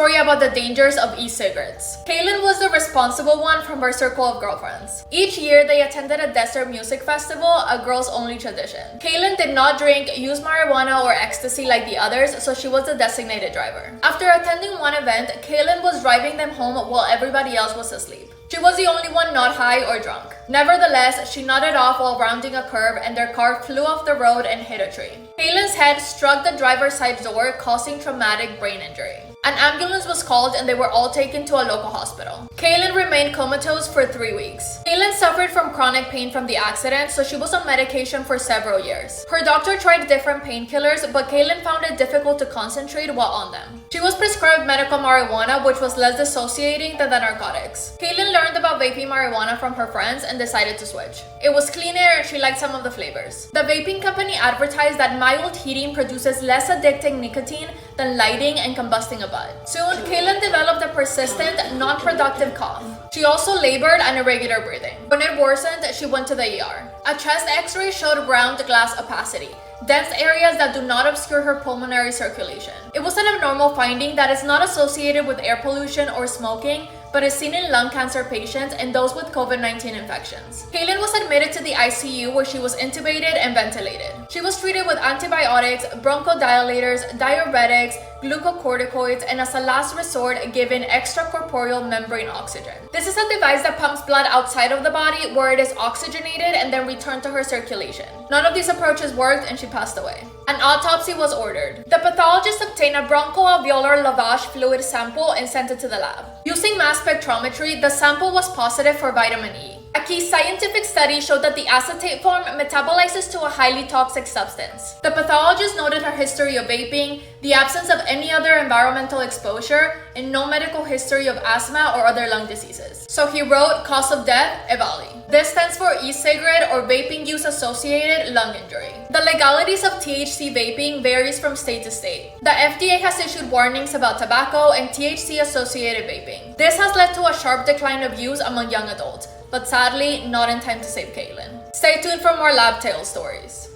story about the dangers of e-cigarettes. Kaylin was the responsible one from her circle of girlfriends. Each year, they attended a desert music festival, a girls-only tradition. Kaylin did not drink, use marijuana, or ecstasy like the others, so she was the designated driver. After attending one event, Kaylin was driving them home while everybody else was asleep. She was the only one not high or drunk. Nevertheless, she nodded off while rounding a curve and their car flew off the road and hit a tree. Kaylin's head struck the driver's side door, causing traumatic brain injury. An ambulance was called and they were all taken to a local hospital. Kaylin remained comatose for 3 weeks. Kaylin suffered from chronic pain from the accident, so she was on medication for several years. Her doctor tried different painkillers, but Kaylin found it difficult to concentrate while on them. She was prescribed medical marijuana, which was less dissociating than the narcotics. Kaylin learned about vaping marijuana from her friends and decided to switch. It was cleaner and she liked some of the flavors. The vaping company advertised that mild heating produces less addicting nicotine than lighting and combusting a bud. Soon, Kaylin developed a persistent, non-productive cough. She also labored and irregular breathing. When it worsened, she went to the ER. A chest x-ray showed ground glass opacity, dense areas that do not obscure her pulmonary circulation. It was an abnormal finding that is not associated with air pollution or smoking, but is seen in lung cancer patients and those with COVID-19 infections. Kaylin was admitted to the ICU where she was intubated and ventilated. She was treated with antibiotics, bronchodilators, diuretics, glucocorticoids, and as a last resort, given extracorporeal membrane oxygen. This is a device that pumps blood outside of the body where it is oxygenated and then returned to her circulation. None of these approaches worked and she passed away. An autopsy was ordered. The pathologist obtained a bronchoalveolar lavage fluid sample and sent it to the lab. Using mass spectrometry, the sample was positive for vitamin E. A key scientific study showed that the acetate form metabolizes to a highly toxic substance. The pathologist noted her history of vaping, the absence of any other environmental exposure, and no medical history of asthma or other lung diseases. So he wrote, cause of death, EVALI. This stands for e-cigarette or vaping use associated lung injury. The legalities of THC vaping varies from state to state. The FDA has issued warnings about tobacco and THC associated vaping. This has led to a sharp decline of use among young adults, but sadly, not in time to save Kaylin. Stay tuned for more lab tale stories.